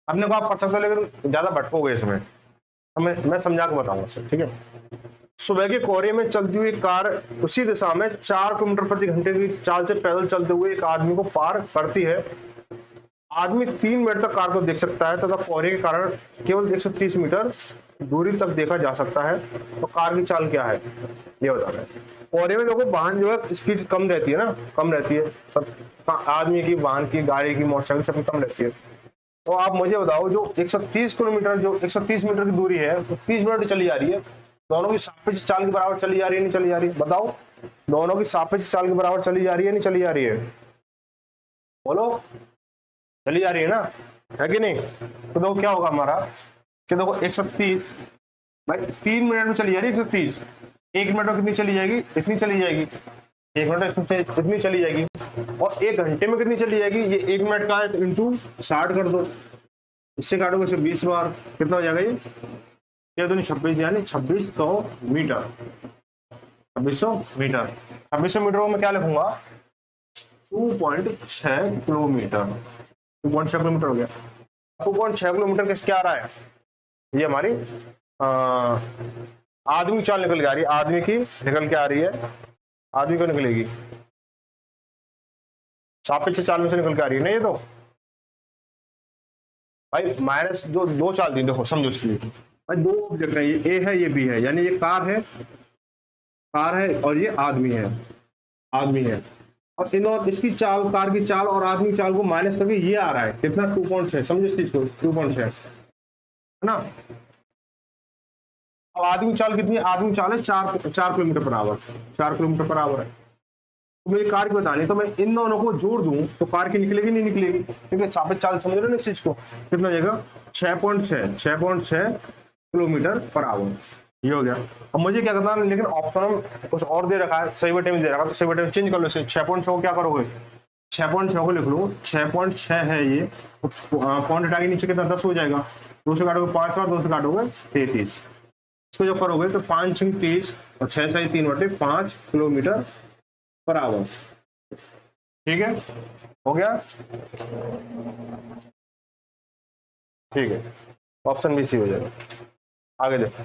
अपने को आप पढ़ सकते हो लेकिन ज्यादा भटकोगे इसमें, मैं समझा के बताऊंगा सर। ठीक है, सुबह के कोहरे में चलती हुई कार उसी दिशा में 4 किलोमीटर प्रति घंटे की चाल से पैदल चलते हुए एक आदमी को पार करती है। आदमी 3 मिनट तक कार को देख सकता है तथा कोहरे के कारण केवल 130 मीटर दूरी तक देखा जा सकता है। तो कार की चाल क्या है, ये बता रहे हैं। कोहरे में देखो वाहन जो है स्पीड कम रहती है ना, कम रहती है सब, आदमी की, वाहन की, गाड़ी की, मोटरसाइकिल सबकी कम रहती है। तो आप मुझे बताओ, जो 130 किलोमीटर, जो 130 मीटर की दूरी है, तो 30 मिनट चली जा रही है, दोनों की सापेक्ष चाल के बराबर चली जा रही है, नहीं चली जा रही है, बताओ। दोनों की सापेक्ष चाल के बराबर चली जा रही है, नहीं चली जा रही है, बोलो। चली जा रही है ना, है कि नहीं। तो देखो क्या होगा हमारा, कि देखो 130 भाई 3 मिनट में चली जा रही है 130, 1 मिनट में कितनी चली जाएगी, इतनी चली जाएगी, 1 मिनट में इतनी चली जाएगी। और 1 घंटे में कितनी चली जाएगी, ये 1 मिनट का है तो इंटू 60 कर दो, इससे काटोगे इसे 20 बार, कितना हो जाएगा ये, क्या तो नहीं 26, यानी 2600 मीटर, 2600 मीटर। 2600 मीटर को मैं क्या लिखूंगा, 2.6 किलोमीटर, 2.6 किलोमीटर हो गया। 2.6 किलोमीटर किस क्या आ रहा है, ये हमारी आदमी की चाल निकल के आ रही है, आदमी की निकल के आ रही है, आदमी को निकलेगी, सापेक्ष चाल में से निकल के आ रही है ना ये। तो भाई माइनस दो चाल दी, देखो समझो, इसलिए भाई 2 ऑब्जेक्ट है, ये ए है ये बी है, यानी ये कार है और ये आदमी है, और इन दोनों इसकी चाल, कार की चाल और आदमी की चाल को माइनस करके ये आ रहा है कितना, 2.6, समझो इस चीज को, 2.6 है ना। अब आदमी चाल कितनी, आदमी चाल है 4 kilometre per hour, 4 kilometre per hour है। तो मुझे कार की बतानी, तो मैं इन दोनों को जोड़ दूं तो कार की निकलेगी नहीं निकलेगी, ठीक है। सापेक्ष चाल समझ रहे हो ना इस चीज को, कितना हो जाएगा, 6.6 किलोमीटर पर आवर, ये हो गया। अब मुझे क्या करना है, लेकिन ऑप्शन में कुछ और दे रखा है, सही बटे में दे रखा है, तो सही बटे में चेंज कर लो इसे। 6.6 क्या करोगे, 6.6 को लिख लो, 6.6 है ये, पॉइंट हटा के नीचे कितना 10 हो जाएगा, 2 से काटोगे 5 बार, 2 से काटोगे 33, इसको जब करोगे तो 5 × 30 और 6 × 3/5 किलोमीटर पर आवर, ठीक है, हो गया, ठीक है, ऑप्शन बी सी हो जाएगा। आगे देखो,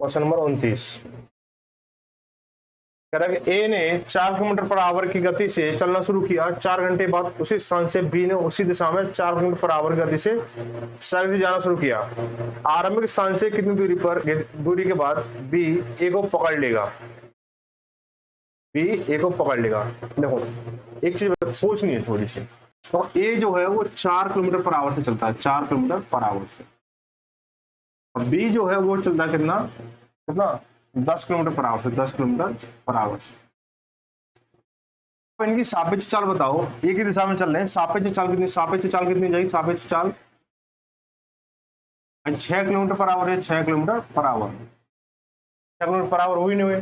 क्वेश्चन नंबर 29 कह रहा है कि ए ने 4 किलोमीटर पर आवर की गति से चलना शुरू किया। 4 घंटे बाद उसी स्थान से बी ने उसी दिशा में 4 किलोमीटर पर आवर की गति से सड़क जाना शुरू किया। आरंभिक स्थान से कितनी दूरी के बाद बी ए को पकड़ लेगा, देखो एक चीज सोचनी है थोड़ी सी। तो ए जो है वो 4 किलोमीटर पर आवर से चलता है, 4 किलोमीटर पर आवर से, और बी जो है वो चलता है कितना 10 किलोमीटर पर आवर से, 10 किलोमीटर पर आवर। तो इनकी सापेक्ष चाल बताओ, एक ही दिशा में चल रहे हैं, सापेक्ष चाल कितनी जाएगी, सापेक्ष चाल 6 किलोमीटर पर आवर है, 6 kilometre per hour, 6 kilometre per hour हुई नहीं हुई।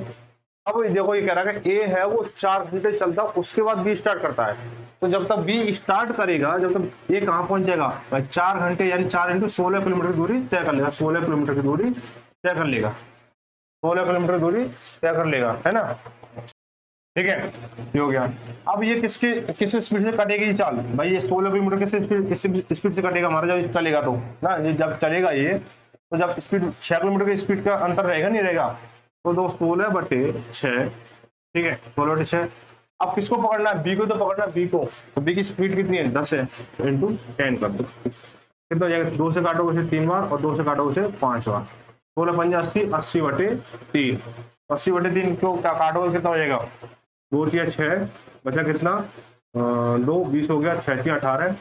अब देखो ये कह रहा है कि ए है वो 4 घंटे चलता, उसके बाद बी स्टार्ट करता है। तो जब तक बी स्टार्ट करेगा, जब तक ए कहां पहुंच जाएगा, 4 घंटे यानी 4 × 16 किलोमीटर की दूरी तय कर लेगा, 16 किलोमीटर की दूरी तय कर लेगा, 16 किलोमीटर दूरी तय कर लेगा, है ना, ठीक है, ये हो गया। अब ये किस स्पीड से कटेगी ये चाल, भाई ये 16 किलोमीटर किस स्पीड से कटेगा हमारा, जब चलेगा तो ना, ये जब चलेगा ये, तो जब स्पीड 6 किलोमीटर की स्पीड का अंतर रहेगा, नहीं रहेगा, तो 16/6, ठीक है, 16/6। अब किसको पकड़ना है, बी को तो पकड़ना है, बी को, तो बी की स्पीड कितनी है, 10 है, इंटू 10 कर दो, कितना हो जाएगा, 2 से काटोगे उसे 3 बार और 2 से काटोगे उसे 5 बार, 16 × 5 = 80, 80/3, 80/3 को काटोगे कितना हो जाएगा, 2 × 3 = 6, बचा कितना 2, 20 हो गया, 6 × 3 = 18,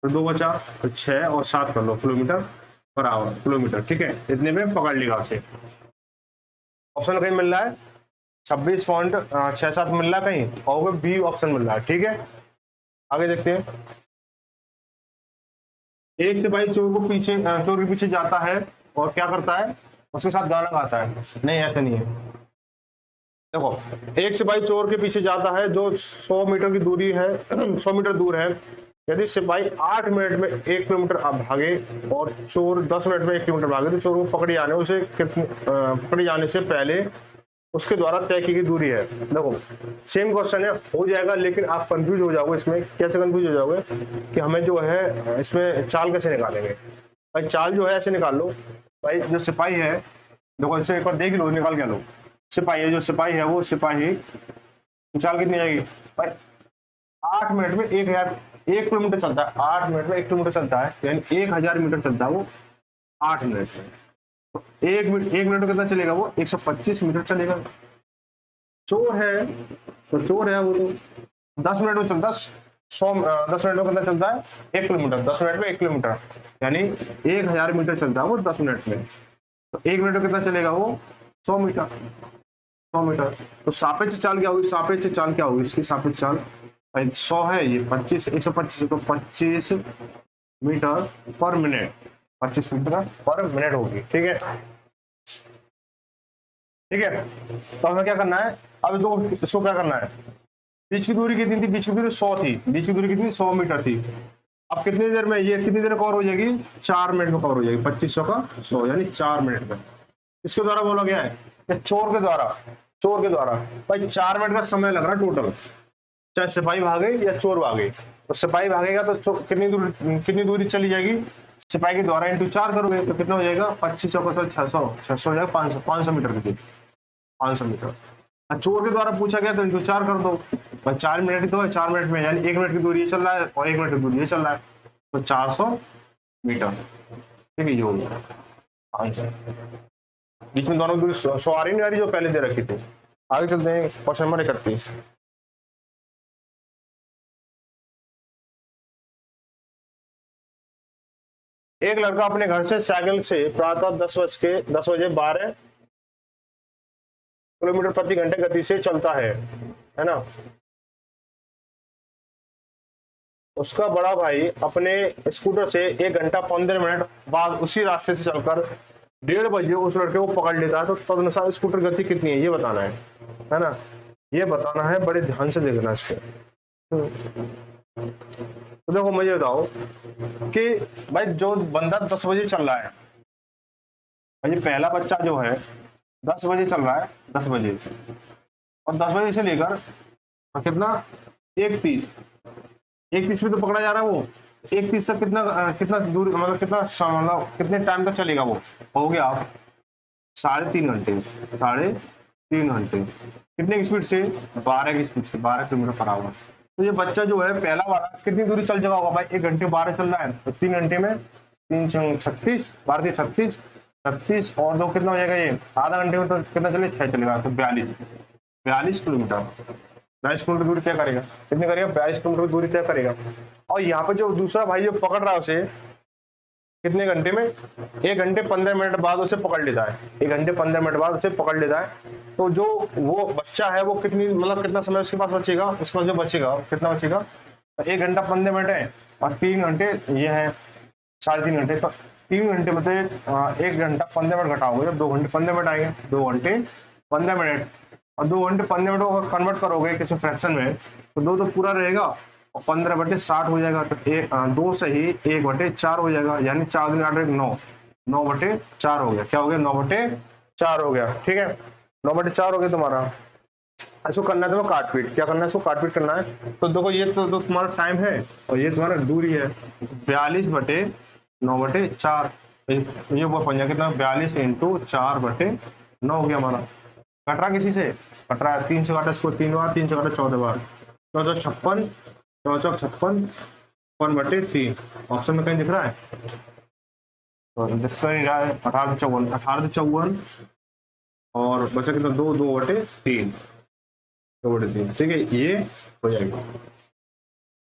तो 2 बचा, तो 6 और 7 कर लो किलोमीटर पर आवर, किलोमीटर, ठीक है, इतने में पकड़ लेगा उसे। ऑप्शन कहीं मिल रहा है, 26.67 मिल रहा है कहीं, और बी ऑप्शन मिल रहा है। ठीक है, आगे देखते हैं। एक सिपाही चोर के पीछे जाता है और क्या करता है, उसके साथ गाना गाता है। नहीं, ऐसा नहीं है। देखो, एक सिपाही चोर के पीछे जाता है जो 100 मीटर की दूरी है 100 मीटर दूर है। यदि सिपाही 8 मिनट में 1 किलोमीटर भागे और चोर 10 मिनट में 1 किलोमीटर भागे, तो चोर को पकड़े जाने से पहले उसके द्वारा तय की गई दूरी है। देखो, सेम क्वेश्चन है, हो जाएगा, लेकिन आप कंफ्यूज हो जाओगे इसमें। कैसे कंफ्यूज हो जाओगे कि हमें जो है इसमें चाल कैसे निकालेंगे। भाई चाल जो है ऐसे निकाल लो। भाई जो सिपाही है, देखो इसे एक बार देख लो, निकाल के लो। सिपाही है, जो सिपाही है वो सिपाही की चाल कितनी आएगी भाई, 8 मिनट में 1 किलोमीटर चलता है। 8 मिनट में 1 किलोमीटर चलता है, यानी 1000 मीटर चलता है वो 8 मिनट में। तो 1 मिनट में कितना चलेगा वो, 125 मीटर चलेगा। चोर है तो चोर है वो तो 10 मिनट में चलता है 10 मिनट में कितना चलता है, 1 किलोमीटर। 10 मिनट में 1 किलोमीटर, यानी 1000 मीटर चलता है वो 10 मिनट में। तो 1 मिनट में कितना चलेगा वो, 100 मीटर। 100 मीटर। तो सापेक्ष चाल क्या होगी, सापेक्ष चाल क्या होगी इसकी, सापेक्ष चाल 100 है, ये 25, 125, तो 25 मीटर पर मिनट, 25 मीटर पर मिनट होगी। ठीक है, ठीक है। तो हमें क्या करना है, अब दो इसको क्या करना है, बीच की दूरी कितनी थी, बीच की दूरी 100 थी, बीच की दूरी कितनी 100 मीटर थी। अब कितनी देर में, ये कितनी देर में कवर हो जाएगी, 4 मिनट में कवर हो जाएगी। 2500 का 100 यानी 4 मिनट में। इसके द्वारा बोला गया है कि चोर के द्वारा भाई 4 मिनट का समय लग रहा है टोटल, चाहे सिपाही भागे या चोर भागे। तो सिपाही भागेगा तो कितनी दूरी चली जाएगी, सिपाही के द्वारा इंटू 4 करोगे तो कितना हो जाएगा, 25 चौका 600 हो जाएगा, 500 मीटर की दूरी, 500 मीटर। चोर के द्वारा पूछा गया तो इंटू 4 कर दो भाई, 4 मिनट ही तो है, 4 मिनट में यानी 1 मिनट की दूरी ये चल रहा है और 1 मिनट की दूरी ये चल रहा है, तो 400 मीटर। ठीक है, ये हो गया आंसर। बीच में दोनों दूरी 100 आ रही नहीं आ रही जो पहले दे रखी थी। आगे चलते हैं, क्वेश्चन नंबर 31। एक लड़का अपने घर से साइकिल से प्रातः 10 बजे 12 किलोमीटर प्रति घंटे गति से चलता है ना। उसका बड़ा भाई अपने स्कूटर से 1 घंटा 15 मिनट बाद उसी रास्ते से चलकर 1:30 बजे उस लड़के को पकड़ लेता है। तो तदनुसार स्कूटर गति कितनी है ये बताना है ना, ये बताना है, बड़े ध्यान से देखना इसको। तो देखो मुझे बताओ कि भाई जो बंदा 10 बजे चल रहा है, भाई पहला बच्चा जो है 10 बजे चल रहा है, 10 बजे, और 10 बजे से लेकर कितना 1:30 में तो पकड़ा जा रहा है वो। 1:30 तक कितना दूर, मतलब कितने टाइम तक चलेगा वो, हो गया आप 3.5 घंटे, 3.5 घंटे। कितने की स्पीड से, 12 की स्पीड से, 12 किलोमीटर पर आवर। तो ये बच्चा जो है पहला वाला कितनी दूरी चल जाएगा भाई, 1 घंटे 12 चल रहा है, तो 3 घंटे में 3 36, 12 36, 36 और 2 कितना हो जाएगा, ये आधा घंटे में तो कितना चले, 6 चलेगा, तो 42 किलोमीटर, 42 किलोमीटर दूरी तय करेगा। कितनी करेगा, 42 किलोमीटर दूरी तय करेगा। और यहाँ पे जो दूसरा भाई जो पकड़ रहा है उसे कितने घंटे में, 1 घंटे 15 मिनट बाद उसे पकड़ लेता है, 1 घंटे 15 मिनट बाद उसे पकड़ लेता है। तो जो वो बच्चा है वो कितना समय उसके पास बचेगा, उसके पास जो बचेगा कितना बचेगा, 1 घंटा 15 मिनट है और 3 घंटे ये है 3.5 घंटे। तो 3 घंटे मतलब 1 घंटा 15 मिनट घटाओगे तो 2 घंटे 15 मिनट आएंगे, 2 घंटे 15 मिनट, और 2 घंटे 15 मिनट को कन्वर्ट करोगे किसी फ्रैक्शन में तो 2 तो पूरा रहेगा और 15/60 हो जाएगा। तो 2 से ही 1/4 हो जाएगा, यानी 4 दिन 8 9, 9/4 हो गया। क्या हो गया, 9/4 हो गया। ठीक है, 9/4 हो गया तुम्हारा। इसको करना है तुम्हें काटपीट, क्या करना है, इसको काटपीट करना है। तो देखो ये तो तुम्हारा टाइम है और ये तुम्हारा दूरी है, 42/9/4, ये वो बन जाएगा कितना, 42 × 4/9 हो गया हमारा। कट रहा किसी से, कट रहा है, 3 से काटा इसको 3 बार, 3 से काटा 14 बार, 1456, 1456, 1/3 ऑप्शन में कहीं दिख रहा है, तो दिख नहीं रहा है। 1854 और बचा कितना, 2/3, 2/3। ठीक है, ये हो जाएगा,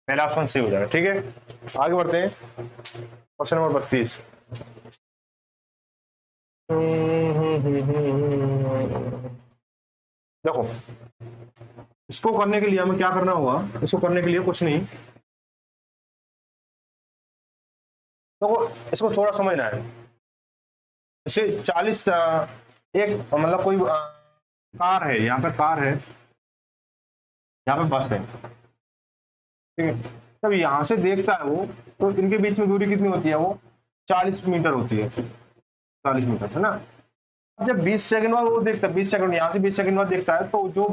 पहला ऑप्शन सही हो जाएगा। ठीक है, आगे बढ़ते हैं, क्वेश्चन नंबर 32। देखो इसको करने के लिए हमें क्या करना होगा, इसको करने के लिए कुछ नहीं, तो इसको थोड़ा समझना है। इसे 40 एक मतलब कोई कार है, यहाँ पे कार है, यहाँ पे बस है, ठीक है। जब यहाँ से देखता है वो, तो इनके बीच में दूरी कितनी होती है, वो 40 मीटर होती है, 40 मीटर है ना। अब जब 20 सेकंड बाद वो देखता है, 20 सेकंड यहाँ से 20 सेकंड बाद देखता है, तो जो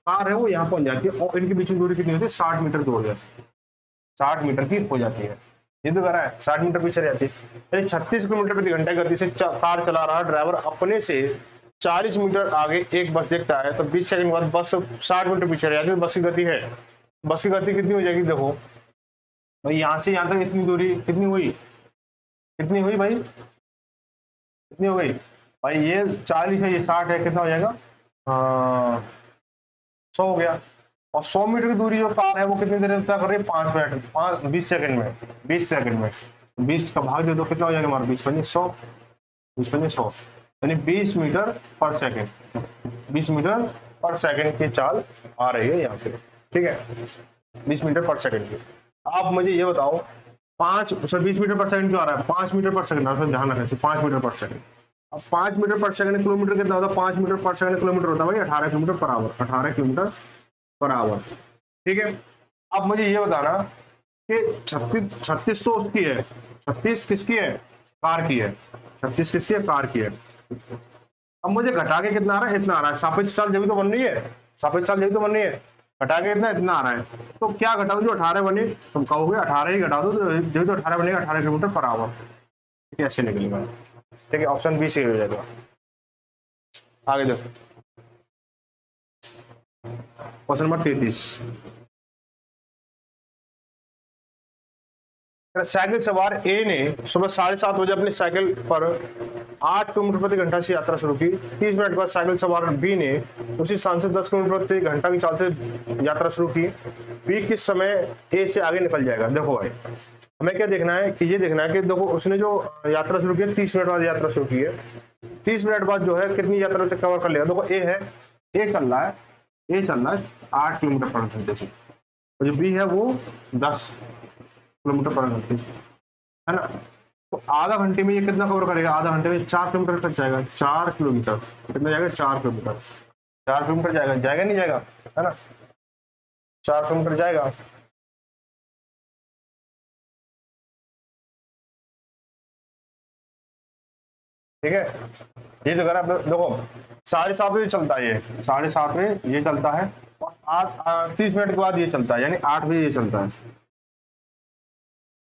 कार है वो यहाँ पहुंच जाती है और इनके बीच में दूरी कितनी होती है, 60 मीटर दूर हो जाती है, 60 मीटर की हो जाती है। ये तो करा है 60 मीटर पीछे रहती है। 36 किलोमीटर प्रति घंटे गति से कार चला रहा ड्राइवर अपने से 40 मीटर आगे एक बस देखता है, तो 20 सेकंड बाद बस 60 मीटर पीछे रह जाती है। बस की गति है, बस की गति कितनी हो जाएगी, देखो भाई यहाँ से यहाँ तक इतनी दूरी कितनी हुई, कितनी हुई भाई, कितनी हो गई भाई, ये 40 है, ये 60 है, कितना हो जाएगा 100 हो गया। और 100 मीटर की दूरी जो कार है वो कितनी देर तक कर रही है, 5 मिनट 20 सेकंड में, 20 सेकंड में 20 का भाग दे दो, कितना हो जाएगा हमारा 20 पंजे 100, 20 पंजे 100, यानी 20 मीटर पर सेकंड, 20 मीटर पर सेकंड की चाल आ रही है यहाँ पे, ठीक है, 20 मीटर पर सेकंड की। आप मुझे ये बताओ 20 मीटर पर सेकंड क्यों आ रहा है, 5 मीटर पर सेकंड, ध्यान रखें 5 मीटर पर सेकंड। अब 5 मीटर पर सेकंड किलोमीटर कितना होता है, 5 मीटर पर सेकंड किलोमीटर होता है भाई 18 kilometre per hour, 18 kilometre per hour, ठीक है। अब मुझे ये बताना कि 36 तो उसकी है, 36 किसकी है, कार की है, 36 किसकी है, कार की है। अब मुझे घटा के कितना आ रहा है, इतना आ रहा है, सापेक्ष चाल जब तो बन रही है, सापेक्ष चाल जब तो बन रही है, घटा के इतना आ रहा है, तो क्या घटाओ जो 18 बने, तुम कहोगे 18 ही घटा दो, जब तो 18 बनेगा 18 किलोमीटर पर आवर, ठीक है, ऐसे निकलेगा, ठीक है, ऑप्शन बी सही हो जाएगा। आगे देखो क्वेश्चन नंबर 33, साइकिल सवार ए ने सुबह 7:30 बजे अपनी साइकिल पर 8 किलोमीटर प्रति घंटा से यात्रा शुरू की। 30 मिनट बाद साइकिल सवार बी ने उसी स्थान से 10 किलोमीटर प्रति घंटा की चाल से यात्रा शुरू की। बी किस समय ए से आगे निकल जाएगा। देखो भाई हमें क्या देखना है कि ये देखना है कि देखो उसने जो यात्रा शुरू की 30 मिनट बाद यात्रा शुरू की है, 30 मिनट बाद जो है कितनी यात्रा तक कवर कर लेगा। देखो ए है, ए चल रहा है 8 किलोमीटर प्रति घंटे से, और जो बी है वो 10 किलोमीटर पर घंटे है ना। तो आधा घंटे में ये कितना कवर करेगा, आधा घंटे में 4 किलोमीटर तक जाएगा, 4 किलोमीटर कितना जाएगा, 4 किलोमीटर, 4 किलोमीटर जाएगा, जाएगा नहीं जाएगा, है ना, 4 किलोमीटर जाएगा। ठीक है, ये जो करा देखो 7:30 बजे चलता है, ये 7:30 बजे ये चलता है और 30 मिनट के बाद ये चलता है, यानी 8 बजे ये चलता है,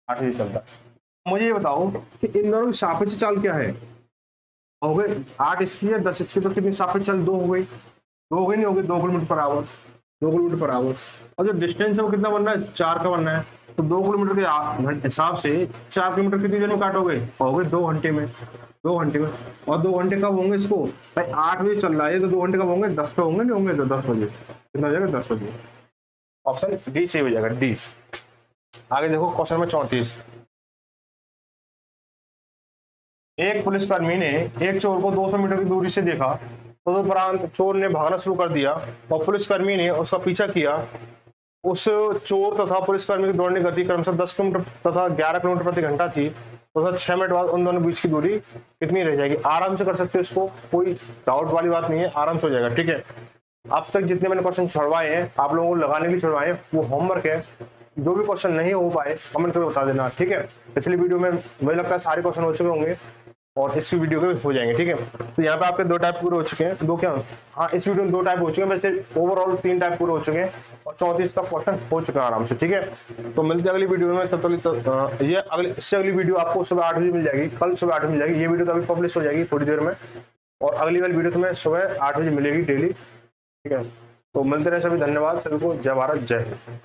8 बजे चलता है। मुझे ये बताओ कि इन दोनों की सापेक्ष चाल क्या है, हो गए 8 इसकी है 10 इसकी, तो कितनी सापेक्ष चाल 2 हो गई, 2 हो गई नहीं हो गई, 2 kilometre per hour, 2 kilometre per hour. और जो डिस्टेंस है वो कितना बनना है, 4 का बनना है, तो 2 किलोमीटर के हिसाब से 4 किलोमीटर कितनी देर में काटोगे, हो गए 2 घंटे में, 2 घंटे में। और 2 घंटे कब होंगे इसको भाई, 8 बजे चल रहा है तो 2 घंटे कब होंगे, 10 पे होंगे, नहीं होंगे तो 10 बजे, कितना हो जाएगा 10 बजे, ऑप्शन डी सही हो जाएगा, डी। आगे देखो क्वेश्चन नंबर 34, एक पुलिसकर्मी ने एक चोर को 200 मीटर की दूरी से देखा, तदुपरांत चोर ने भागना शुरू कर दिया और पुलिसकर्मी ने उसका पीछा किया। उस चोर तथा पुलिसकर्मी की दौड़ने की गति क्रमशः 10 किलोमीटर तथा 11 किलोमीटर प्रति घंटा थी, तो 6 मिनट बाद उन दोनों बीच की दूरी कितनी रह जाएगी। आराम से कर सकते हो इसको, कोई डाउट वाली बात नहीं है, आराम से हो जाएगा, ठीक है। अब तक जितने मैंने क्वेश्चन छुड़वाए हैं आप लोगों को लगाने के लिए छुड़वाए हैं, वो होमवर्क है, जो भी क्वेश्चन नहीं हो पाए कमेंट करके बता देना, ठीक है। पिछली वीडियो में मुझे लगता है सारे क्वेश्चन हो चुके होंगे और इसकी वीडियो के हो जाएंगे, ठीक है। तो यहाँ पे आपके 2 टाइप पूरे हो चुके हैं, 2 क्या, हाँ इस वीडियो में 2 टाइप हो चुके हैं, वैसे ओवरऑल 3 टाइप पूरे हो चुके हैं और 34 का क्वेश्चन हो चुका है आराम से, ठीक है। तो मिलते हैं अगली वीडियो में, तब तक ये इससे अगली वीडियो आपको सुबह 8 बजे मिल जाएगी, कल सुबह 8 बजे मिल जाएगी। ये वीडियो तो अभी पब्लिश हो जाएगी थोड़ी देर में, और अगली वाली वीडियो तुम्हें सुबह 8 बजे मिलेगी डेली, ठीक है। तो मिलते रहे सभी, धन्यवाद सभी को, जय भारत, जय हिंद।